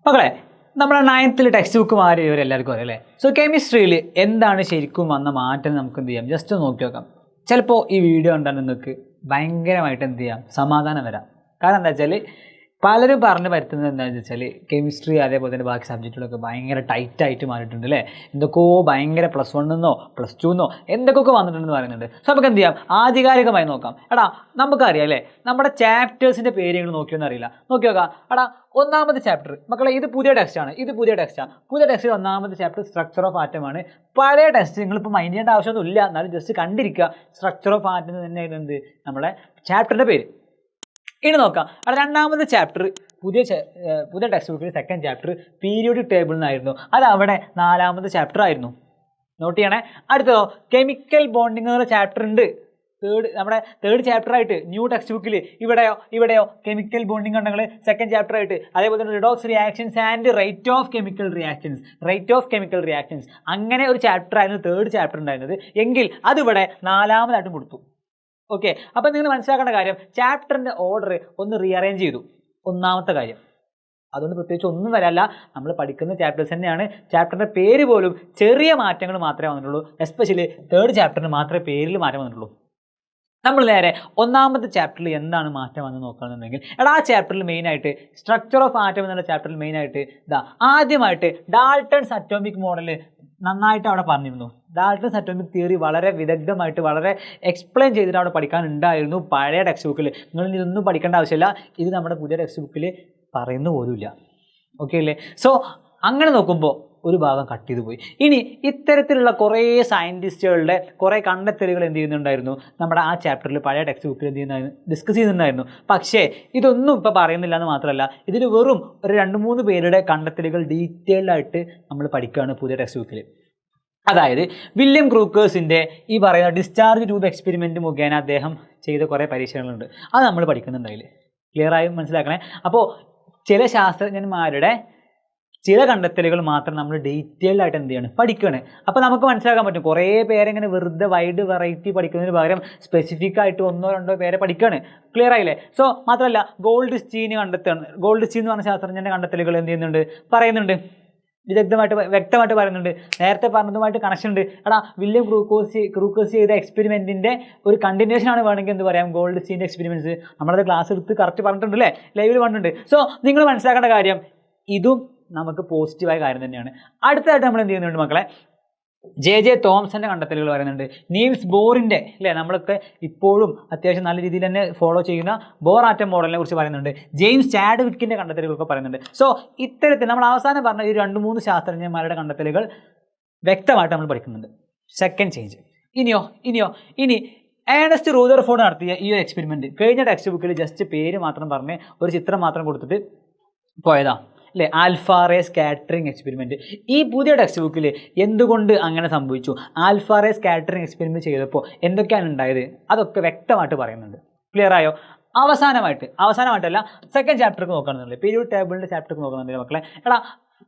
മക്കളെ നമ്മുടെ 9th text book മാറി ഇവരെല്ലാവർക്കും അറിയാം അല്ലേ. സോ കെമിസ്ട്രിയിൽ എന്താണ് ശരിക്കും വന്ന മാറ്റം നമുക്ക് എന്ത് ചെയ്യാം, ജസ്റ്റ് നോക്കി നോക്കാം. ചിലപ്പോൾ ഈ വീഡിയോ കണ്ടാൽ നിങ്ങൾക്ക് ഭയങ്കരമായിട്ട് എന്ത് ചെയ്യാം, സമാധാനം വരാം. കാരണം എന്താ വെച്ചാൽ പലരും പറഞ്ഞു വരുത്തുന്നത് എന്താണെന്ന് വെച്ചാൽ കെമിസ്ട്രി അതേപോലെ തന്നെ ബാക്കി സബ്ജക്റ്റുകളൊക്കെ ഭയങ്കര ടൈറ്റായിട്ട് മാറിയിട്ടുണ്ട് അല്ലേ. എന്തൊക്കെയോ ഭയങ്കര +1 എന്നോ +2 എന്നോ എന്തൊക്കെ വന്നിട്ടുണ്ടെന്ന് പറയുന്നുണ്ട്. സോ നമുക്ക് എന്ത് ചെയ്യാം, ആധികാരികമായി നോക്കാം. എടാ നമുക്കറിയാം അല്ലേ, നമ്മുടെ ചാപ്റ്റേഴ്സിൻ്റെ പേര് നിങ്ങൾ നോക്കിയൊന്നും അറിയില്ല. നോക്കി നോക്കാം. എടാ ഒന്നാമത്തെ ചാപ്റ്റർ മക്കളെ, ഇത് പുതിയ ടെക്സ്റ്റാണ്. പുതിയ ടെക്സ്റ്റിൽ ഒന്നാമത്തെ ചാപ്റ്റർ സ്ട്രക്ചർ ഓഫ് ആറ്റമാണ്. പഴയ ടെക്സ്റ്റ് നിങ്ങളിപ്പോൾ മൈൻഡ് ചെയ്യേണ്ട ആവശ്യമൊന്നുമില്ല, എന്നാലും ജസ്റ്റ് കണ്ടിരിക്കുക. സ്ട്രക്ചർ ഓഫ് ആറ്റം തന്നെയായിരുന്നു എന്ത് നമ്മുടെ ചാപ്റ്ററിൻ്റെ പേര്. ഇനി നോക്കാം. അവിടെ രണ്ടാമത്തെ ചാപ്റ്റർ പുതിയ ടെക്സ്റ്റ് ബുക്കിൽ സെക്കൻഡ് ചാപ്റ്റർ പീരിയോഡിക് ടേബിൾ എന്നായിരുന്നു. അത് അവിടെ 4ാമത്തെ ചാപ്റ്റർ ആയിരുന്നു. നോട്ട് ചെയ്യണേ. അടുത്തതോ കെമിക്കൽ ബോണ്ടിങ് എന്ന ചാപ്റ്റർ ഉണ്ട്. നമ്മുടെ തേർഡ് ചാപ്റ്റർ ആയിട്ട് ന്യൂ ടെക്സ്റ്റ് ബുക്കിൽ ഇവിടെയോ കെമിക്കൽ ബോണ്ടിങ് ഉണ്ടെങ്കിൽ സെക്കൻഡ് ചാപ്റ്റർ ആയിട്ട്. അതേപോലെ തന്നെ redox reactions and rate of chemical reactions അങ്ങനെ ഒരു ചാപ്റ്റർ ആയിരുന്നു തേർഡ് ചാപ്റ്റർ ഉണ്ടായിരുന്നത്. എങ്കിൽ അതിവിടെ 4ാമതായിട്ടും കൊടുത്തു. ഓക്കെ, അപ്പം നിങ്ങൾ മനസ്സിലാക്കേണ്ട കാര്യം ചാപ്റ്ററിൻ്റെ ഓർഡർ ഒന്ന് റീഅറേഞ്ച് ചെയ്തു. ഒന്നാമത്തെ കാര്യം അതുകൊണ്ട് പ്രത്യേകിച്ച് ഒന്നും വരല്ല, നമ്മൾ പഠിക്കുന്ന ചാപ്റ്റേഴ്സ് തന്നെയാണ്. ചാപ്റ്ററിൻ്റെ പേര് പോലും ചെറിയ മാറ്റങ്ങൾ മാത്രമേ വന്നിട്ടുള്ളൂ. എസ്പെഷ്യലി തേർഡ് ചാപ്റ്ററിന് മാത്രമേ പേരിൽ മാറ്റം വന്നിട്ടുള്ളൂ. നമ്മൾ നേരെ ഒന്നാമത്തെ ചാപ്റ്ററിൽ എന്താണ് മാറ്റം വന്ന് നോക്കുകയാണെന്നുണ്ടെങ്കിൽ ആ ചാപ്റ്ററിൽ മെയിനായിട്ട് സ്ട്രക്ചർ ഓഫ് ആറ്റം എന്നുള്ള ചാപ്റ്ററിൽ മെയിനായിട്ട് ആദ്യമായിട്ട് ഡാൾട്ടൺസ് അറ്റോമിക് മോഡൽ നന്നായിട്ട് അവിടെ പറഞ്ഞിരുന്നു. ഡാൾട്ടൺസ് അറ്റോമിക് തിയറി വളരെ വിദഗ്ധമായിട്ട് വളരെ എക്സ്പ്ലെയിൻ ചെയ്തിട്ട് അവിടെ പഠിക്കാനുണ്ടായിരുന്നു പഴയ ടെക്സ്റ്റ് ബുക്കിൽ. നിങ്ങൾ ഇതൊന്നും പഠിക്കേണ്ട ആവശ്യമില്ല, ഇത് നമ്മുടെ പുതിയ ടെക്സ്റ്റ് ബുക്കിൽ പറയുന്ന പോലുമില്ല. ഓക്കെ അല്ലേ. സോ അങ്ങനെ നോക്കുമ്പോൾ ഒരു ഭാഗം കട്ട് ചെയ്ത് പോയി. ഇനി ഇത്തരത്തിലുള്ള കുറേ സയൻറ്റിസ്റ്റുകളുടെ കുറേ കണ്ടെത്തലുകൾ എന്ത് ചെയ്യുന്നുണ്ടായിരുന്നു, നമ്മുടെ ആ ചാപ്റ്ററിൽ പഴയ ടെക്സ്റ്റ് ബുക്കിൽ എന്ത് ചെയ്യുന്നതായിരുന്നു, ഡിസ്കസ് ചെയ്യുന്നുണ്ടായിരുന്നു. പക്ഷേ ഇതൊന്നും ഇപ്പോൾ പറയുന്നില്ല എന്ന് മാത്രമല്ല, ഇതിൽ വെറും ഒരു 2-3 പേരുടെ കണ്ടെത്തലുകൾ ഡീറ്റെയിൽഡായിട്ട് നമ്മൾ പഠിക്കുകയാണ് പുതിയ ടെക്സ്റ്റ് ബുക്കിൽ. അതായത് വില്യം ക്രൂക്കേഴ്സിൻ്റെ ഈ പറയുന്ന ഡിസ്ചാർജ് ട്യൂബ് എക്സ്പെരിമെൻറ്റ് മുഖേന അദ്ദേഹം ചെയ്ത കുറേ പരീക്ഷണങ്ങളുണ്ട്. അത് നമ്മൾ പഠിക്കുന്നുണ്ടായില്ല. ക്ലിയറായും മനസ്സിലാക്കണേ. അപ്പോൾ ചില ശാസ്ത്രജ്ഞന്മാരുടെ ചില കണ്ടെത്തലുകൾ മാത്രം നമ്മൾ ഡീറ്റെയിൽഡ് ആയിട്ട് എന്ത് ചെയ്യാണ്, പഠിക്കുകയാണ്. അപ്പോൾ നമുക്ക് മനസ്സിലാക്കാൻ പറ്റും കുറേ പേരെങ്ങനെ വെറുതെ വൈഡ് വെറൈറ്റി പഠിക്കുന്നതിന് പകരം സ്പെസിഫിക് ആയിട്ട് 1-2 പേരെ പഠിക്കുകയാണ്. ക്ലിയർ ആയില്ലേ. സോ മാത്രമല്ല ഗോൾഡ് സ്റ്റീൻ എന്ന് പറഞ്ഞ ശാസ്ത്രജ്ഞൻ്റെ കണ്ടെത്തലുകൾ എന്ത് ചെയ്യുന്നുണ്ട്, പറയുന്നുണ്ട്, വ്യക്തമായിട്ട് പറയുന്നുണ്ട്. നേരത്തെ പറഞ്ഞതുമായിട്ട് കണക്ഷൻ ഉണ്ട്. വില്യം ക്രൂക്കേഴ്സ് ചെയ്ത എക്സ്പെരിമെൻറ്റിൻ്റെ ഒരു കണ്ടിന്യൂഷൻ ആണ് വേണമെങ്കിൽ എന്ത് പറയാം, ഗോൾഡ് സ്റ്റീൻ്റെ എക്സ്പെരിമെൻറ്റ്സ്. നമ്മളത് ക്ലാസ് എടുത്ത് കറക്റ്റ് പറഞ്ഞിട്ടുണ്ട് അല്ലേ, ലൈവിൽ പറഞ്ഞിട്ടുണ്ട്. സോ നിങ്ങൾ മനസ്സിലാക്കേണ്ട കാര്യം ഇതും നമുക്ക് പോസിറ്റീവായ കാര്യം തന്നെയാണ്. അടുത്തതായിട്ട് നമ്മൾ എന്ത് ചെയ്യുന്നുണ്ട് മക്കളെ, ജെ തോംസന്റെ കണ്ടെത്തലുകൾ പറയുന്നുണ്ട്. നീൽസ് ബോറിൻ്റെ അല്ലേ, നമ്മളൊക്കെ ഇപ്പോഴും അത്യാവശ്യം നല്ല രീതിയിൽ തന്നെ ഫോളോ ചെയ്യുന്ന ബോർ ആറ്റം മോഡലിനെ കുറിച്ച് പറയുന്നുണ്ട്. ജെയിംസ് ചാഡ്വിക്കിൻ്റെ കണ്ടെത്തലുകളൊക്കെ പറയുന്നുണ്ട്. സോ ഇത്തരത്തിൽ നമ്മൾ അവസാനം പറഞ്ഞ ഈ 2-3 ശാസ്ത്രജ്ഞന്മാരുടെ കണ്ടെത്തലുകൾ വ്യക്തമായിട്ട് നമ്മൾ പഠിക്കുന്നുണ്ട്. സെക്കൻഡ് ചേഞ്ച് ഇനി ഏണസ്റ്റ് റൂദർഫോർഡ് നടത്തിയ ഈ ഒരു എക്സ്പെരിമെൻറ്റ് കഴിഞ്ഞ ടെക്സ്റ്റ് ബുക്കിൽ ജസ്റ്റ് പേര് മാത്രം പറഞ്ഞ് ഒരു ചിത്രം മാത്രം കൊടുത്തിട്ട് പോയതാ അല്ലേ, ആൽഫ റേ സ്കാറ്ററിങ് എക്സ്പെരിമെൻറ്റ്. ഈ പുതിയ ടെക്സ്റ്റ് ബുക്കിൽ എന്തുകൊണ്ട് അങ്ങനെ സംഭവിച്ചു, ആൽഫ റേ സ്കാറ്ററിങ് എക്സ്പെരിമെൻറ്റ് ചെയ്തപ്പോൾ എന്തൊക്കെയാണ് ഉണ്ടായത്, അതൊക്കെ വ്യക്തമായിട്ട് പറയുന്നുണ്ട്. ക്ലിയർ ആയോ. അവസാനമായിട്ടല്ല സെക്കൻഡ് ചാപ്റ്റർക്ക് നോക്കുകയാണെന്നുണ്ടെങ്കിൽ പീരിയോഡിക് ടേബിളിൻ്റെ ചാപ്റ്റർക്ക് നോക്കുകയാണെന്നുണ്ടെങ്കിൽ മക്കളെ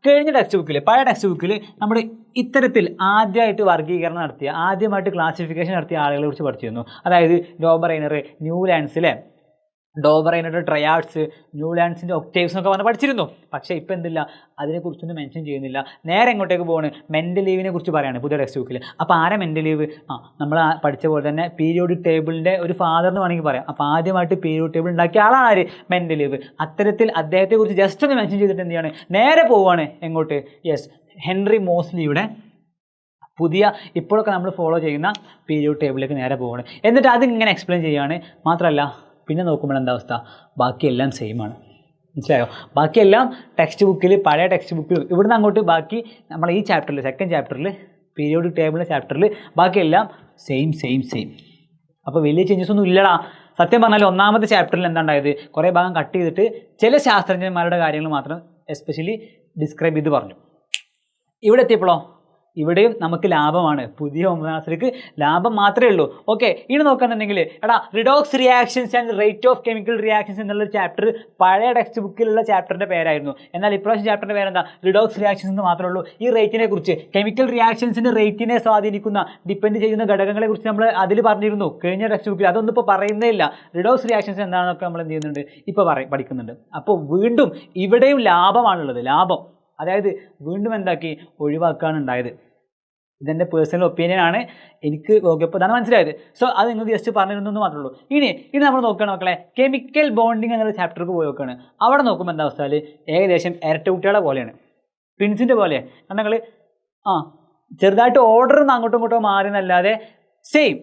കഴിഞ്ഞ ടെക്സ്റ്റ് ബുക്കിൽ പഴയ ടെക്സ്റ്റ് ബുക്കിൽ നമ്മുടെ ഇത്തരത്തിൽ ആദ്യമായിട്ട് വർഗീകരണം നടത്തിയ ആദ്യമായിട്ട് ക്ലാസിഫിക്കേഷൻ നടത്തിയ ആളുകളെ കുറിച്ച് പഠിച്ചിരുന്നു. അതായത് ഡോബറൈനർ, ന്യൂലാൻഡ്സ് അല്ലേ, ഡോബറൈനറുടെ ട്രയാഡ്സ്, ന്യൂലാൻഡ്സിൻ്റെ ഒക്ടേവ്സ് എന്നൊക്കെ പറഞ്ഞ് പഠിച്ചിരുന്നു. പക്ഷേ ഇപ്പം എന്തില്ല, അതിനെക്കുറിച്ചൊന്നും മെൻഷൻ ചെയ്യുന്നില്ല. നേരെ എങ്ങോട്ടേക്ക് പോവാണ്, മെൻഡലീവിനെ കുറിച്ച് പറയുകയാണ് പുതിയ ടെക്സ്റ്റ് ബുക്കിൽ. അപ്പോൾ ആരാ മെൻഡലീവ്? നമ്മൾ പഠിച്ച പോലെ തന്നെ പീരിയോഡിക് ടേബിളിൻ്റെ ഒരു ഫാദർ എന്ന് വേണമെങ്കിൽ പറയാം. അപ്പോൾ ആദ്യമായിട്ട് പീരിയോഡിക് ടേബിൾ ഉണ്ടാക്കിയ ആളാണ് ആര്, മെൻഡലീവ്. അത്തരത്തിൽ അദ്ദേഹത്തെക്കുറിച്ച് ജസ്റ്റ് ഒന്ന് മെൻഷൻ ചെയ്തിട്ട് എന്ത് ചെയ്യാണ്, നേരെ പോവുകയാണ് എങ്ങോട്ട്, ഹെൻറി മോസ്ലിയുടെ പുതിയ ഇപ്പോഴൊക്കെ നമ്മൾ ഫോളോ ചെയ്യുന്ന പീരിയോഡിക് ടേബിളിലേക്ക് നേരെ പോവുകയാണ്. എന്നിട്ട് അതിങ്ങനെ എക്സ്പ്ലെയിൻ ചെയ്യുകയാണ്. മാത്രമല്ല പിന്നെ നോക്കുമ്പോൾ എന്താ അവസ്ഥ, ബാക്കിയെല്ലാം സെയിമാണ്. മനസ്സിലായോ. ബാക്കിയെല്ലാം ടെക്സ്റ്റ് ബുക്കിൽ പഴയ ടെക്സ്റ്റ് ബുക്കിൽ ഇവിടുന്ന് അങ്ങോട്ട് ബാക്കി നമ്മൾ ഈ ചാപ്റ്ററിൽ സെക്കൻഡ് ചാപ്റ്ററിൽ പീരിയോഡിക് ടേബിളിൻ്റെ ചാപ്റ്ററിൽ ബാക്കിയെല്ലാം സെയിം. അപ്പോൾ വലിയ ചേഞ്ചസ് ഒന്നും ഇല്ലടാ. സത്യം പറഞ്ഞാൽ ഒന്നാമത്തെ ചാപ്റ്ററിൽ എന്താ ഉണ്ടായത്, കുറേ ഭാഗം കട്ട് ചെയ്തിട്ട് ചില ശാസ്ത്രജ്ഞന്മാരുടെ കാര്യങ്ങൾ മാത്രം എസ്പെഷ്യലി ഡിസ്ക്രൈബ് ചെയ്ത് പറഞ്ഞു. ഇവിടെ എത്തിയപ്പോഴോ ഇവിടെയും നമുക്ക് ലാഭമാണ്. പുതിയ 9ാം ക്ലാസ്സിലേക്ക് ലാഭം മാത്രമേ ഉള്ളൂ. ഓക്കെ, ഇനി നോക്കുകയാണെന്നുണ്ടെങ്കിൽ redox reactions and rate of chemical reactions എന്നുള്ള ചാപ്റ്റർ പഴയ ടെക്സ്റ്റ് ബുക്കിലുള്ള ചാപ്റ്ററിൻ്റെ പേരായിരുന്നു. എന്നാൽ ഇപ്രാവശ്യം ചാപ്റ്ററിൻ്റെ പേരെന്താ? റിഡോക്സ് റിയാക്ഷൻസ് എന്ന് മാത്രമേ ഉള്ളൂ. ഈ റേറ്റിനെ കുറിച്ച്, കെമിക്കൽ റിയാക്ഷൻസിൻ്റെ റേറ്റിനെ സ്വാധീനിക്കുന്ന ഡിപ്പെൻഡ് ചെയ്യുന്ന ഘടകങ്ങളെ കുറിച്ച് നമ്മൾ അതിൽ പറഞ്ഞിരുന്നു കഴിഞ്ഞ ടെക്സ്റ്റ് ബുക്കിൽ. അതൊന്നും ഇപ്പോൾ പറയുന്നേ ഇല്ല. റിഡോക്സ് റിയാക്ഷൻസ് എന്താണെന്നൊക്കെ നമ്മൾ എന്ത് ചെയ്യുന്നുണ്ട്, ഇപ്പോൾ പഠിക്കുന്നുണ്ട്. അപ്പോൾ വീണ്ടും ഇവിടെയും ലാഭമാണുള്ളത്. ലാഭം അതായത് വീണ്ടും എന്താക്കി ഒഴിവാക്കാണ് ഉണ്ടായത്. ഇതെൻ്റെ പേഴ്സണൽ ഒപ്പീനിയൻ ആണ്. എനിക്ക് നോക്കിയപ്പോൾ ഇതാണ് മനസ്സിലായത്. സോ അത് നിങ്ങൾ ജസ്റ്റ് പറഞ്ഞിരുന്നു മാത്രമേ ഉള്ളൂ. ഇനി നമ്മൾ നോക്കുകയാണ് മക്കളെ, കെമിക്കൽ ബോണ്ടിങ് എന്നുള്ള ചാപ്റ്റർക്ക് പോയി നോക്കുകയാണ്. അവിടെ നോക്കുമ്പോൾ എന്താ അവസ്ഥ? ഏകദേശം ഇരട്ട കുട്ടികളെ പോലെയാണ്, ട്വിൻസിൻ്റെ പോലെ. കാരണം നിങ്ങൾ ചെറുതായിട്ട് ഓർഡർ ഒന്ന് അങ്ങോട്ടും ഇങ്ങോട്ടോ മാറി എന്നല്ലാതെ സെയിം.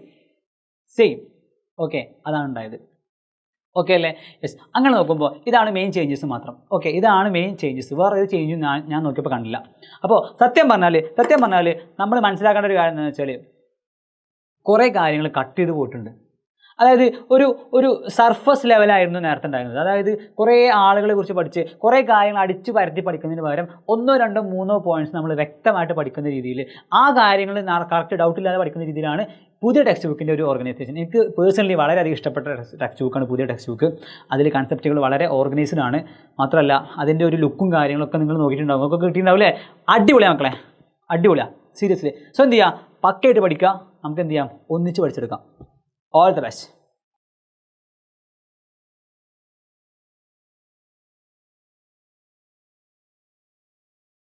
ഓക്കെ, അതാണ് ഉണ്ടായത്. ഓക്കെ അല്ലേ? യെസ്. അങ്ങനെ നോക്കുമ്പോൾ ഇതാണ് മെയിൻ ചേഞ്ചസ് മാത്രം. ഓക്കെ, ഇതാണ് മെയിൻ ചേഞ്ചസ്. വേറെ ഒരു ചേഞ്ചും ഞാൻ നോക്കിയപ്പോൾ കണ്ടില്ല. അപ്പോൾ സത്യം പറഞ്ഞാൽ നമ്മൾ മനസ്സിലാക്കേണ്ട ഒരു കാര്യം എന്താണെന്ന് വെച്ചാൽ കുറേ കാര്യങ്ങൾ കട്ട് ചെയ്ത് പോയിട്ടുണ്ട്. അതായത് ഒരു സർഫസ് ലെവലായിരുന്നു നേരത്തെ ഉണ്ടായിരുന്നത്. അതായത് കുറേ ആളുകളെ കുറിച്ച് പഠിച്ച് കുറേ കാര്യങ്ങൾ അടിച്ചു പരത്തി പഠിക്കുന്നതിന് പകരം 1, 2, 3 പോയിന്റ്സ് നമ്മൾ വ്യക്തമായിട്ട് പഠിക്കുന്ന രീതിയിൽ, ആ കാര്യങ്ങൾ കറക്റ്റ് ഡൗട്ടില്ലാതെ പഠിക്കുന്ന രീതിയിലാണ് പുതിയ ടെക്സ്റ്റ് ബുക്കിൻ്റെ ഒരു ഓർഗനൈസേഷൻ. എനിക്ക് പേഴ്സണലി വളരെയധികം ഇഷ്ടപ്പെട്ട ടെക്സ്റ്റ് ബുക്കാണ് പുതിയ ടെക്സ്റ്റ് ബുക്ക്. അതിൽ കൺസെപ്റ്റുകൾ വളരെ ഓർഗനൈസ്ഡ് ആണ്. മാത്രമല്ല അതിൻ്റെ ഒരു ലുക്കും കാര്യങ്ങളൊക്കെ നിങ്ങൾ നോക്കിയിട്ടുണ്ടാവും, ഒക്കെ കിട്ടിയിട്ടുണ്ടാവില്ലേ? അടിപൊളിയാണ് മക്കളെ, അടിപൊളിയാണ് സീരിയസ്ലി. സോ എന്ത് ചെയ്യുക, പക്കയായിട്ട് പഠിക്കുക. നമുക്ക് എന്ത് ചെയ്യാം, ഒന്നിച്ച് പഠിച്ചെടുക്കാം. All the best.